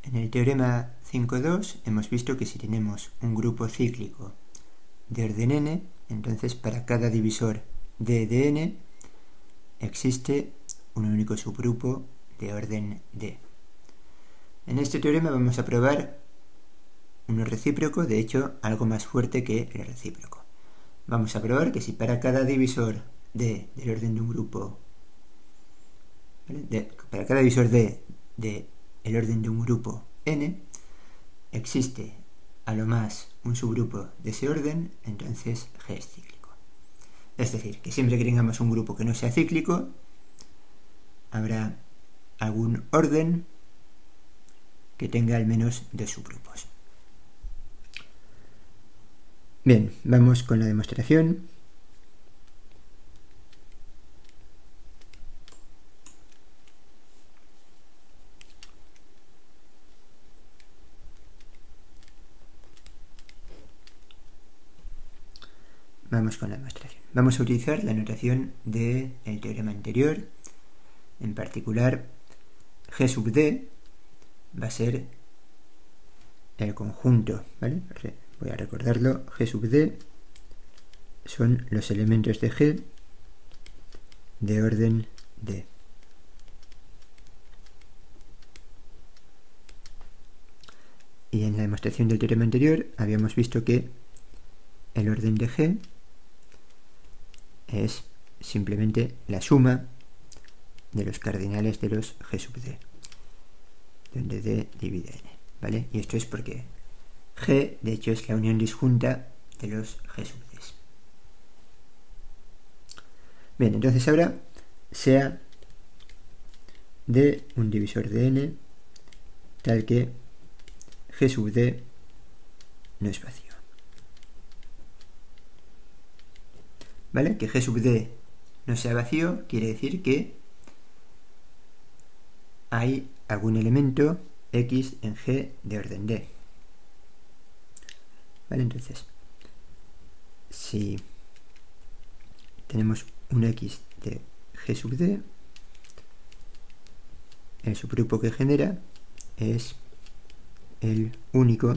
En el teorema 5.2 hemos visto que si tenemos un grupo cíclico de orden n, entonces para cada divisor d de n existe un único subgrupo de orden d. En este teorema vamos a probar uno recíproco, de hecho algo más fuerte que el recíproco. Vamos a probar que si para cada divisor d del orden de un grupo, ¿vale? Para cada divisor d del orden de un grupo n, existe a lo más un subgrupo de ese orden, entonces G es cíclico. Es decir, que siempre que tengamos un grupo que no sea cíclico, habrá algún orden que tenga al menos dos subgrupos. Bien, vamos con la demostración. Vamos con la demostración. Vamos a utilizar la notación del teorema anterior. En particular, G sub d va a ser el conjunto, ¿vale? Voy a recordarlo. G sub d son los elementos de G de orden d. Y en la demostración del teorema anterior habíamos visto que el orden de G es simplemente la suma de los cardinales de los G sub d, donde d divide n, ¿vale? Y esto es porque G, de hecho, es la unión disjunta de los G sub d. Bien, entonces ahora sea d un divisor de n tal que G sub d no es vacío. ¿Vale? Que G sub d no sea vacío quiere decir que hay algún elemento x en G de orden d. ¿Vale? Entonces, si tenemos un x de G sub d, el subgrupo que genera es el único,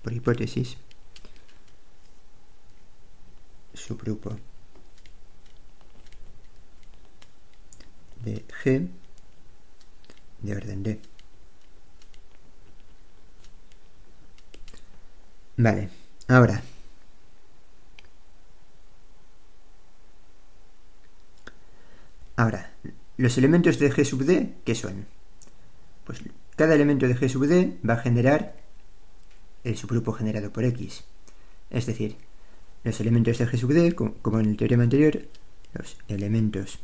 por hipótesis, subgrupo de G de orden d. Vale, ahora los elementos de G sub d, ¿qué son? Pues cada elemento de G sub d va a generar el subgrupo generado por x. Es decir, los elementos de G sub d, como en el teorema anterior, los elementos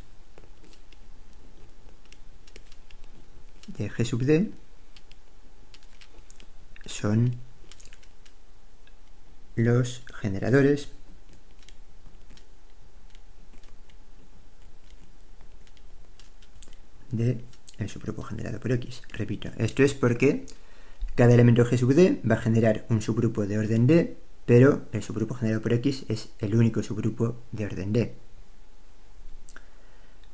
de G sub d son los generadores del subgrupo generado por x. Repito, esto es porque cada elemento de G sub d va a generar un subgrupo de orden d, pero el subgrupo generado por x es el único subgrupo de orden d.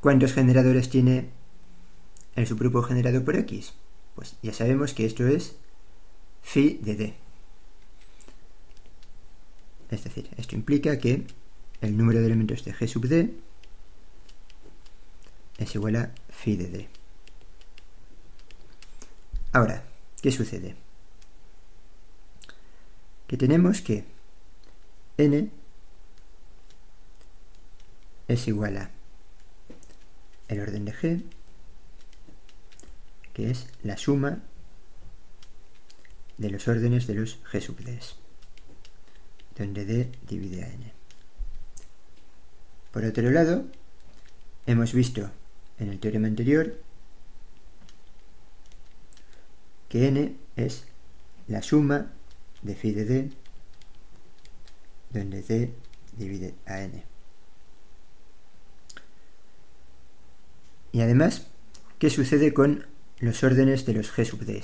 ¿Cuántos generadores tiene el subgrupo generado por x? Pues ya sabemos que esto es phi de d. Es decir, esto implica que el número de elementos de G sub d es igual a phi de d. Ahora, ¿qué sucede? Que tenemos que n es igual a el orden de G, que es la suma de los órdenes de los G sub d, donde d divide a n. Por otro lado, hemos visto en el teorema anterior que n es la suma de phi de d, donde d divide a n. Y además, ¿qué sucede con los órdenes de los G sub d?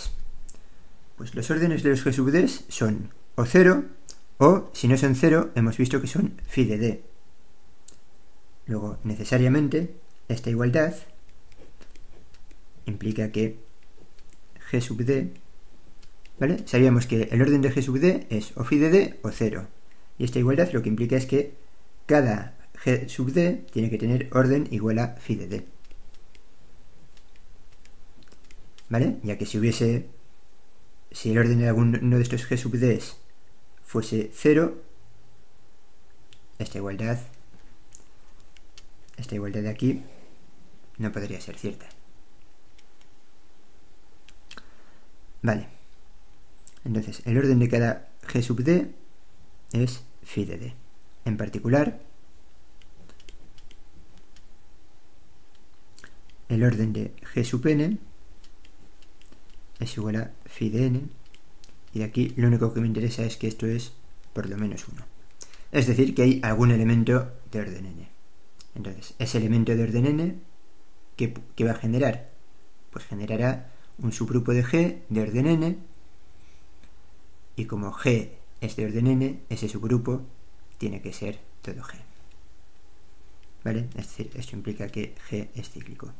Pues los órdenes de los G sub d son o 0, o si no son 0, hemos visto que son phi de d. Luego, necesariamente, esta igualdad implica que G sub D, ¿vale? Sabíamos que el orden de G sub D es o phi de D o 0. Y esta igualdad lo que implica es que cada G sub D tiene que tener orden igual a phi de D. ¿Vale? Ya que si el orden de alguno de estos G sub D fuese 0, esta igualdad de aquí no podría ser cierta. Vale. Entonces, el orden de cada G sub D es phi de D. En particular, el orden de G sub n es igual a phi de n, y de aquí lo único que me interesa es que esto es por lo menos 1. Es decir, que hay algún elemento de orden n. Entonces, ese elemento de orden n, ¿qué va a generar? Pues generará un subgrupo de G de orden n, y como G es de orden n, ese subgrupo tiene que ser todo G. ¿Vale? Es decir, esto implica que G es cíclico.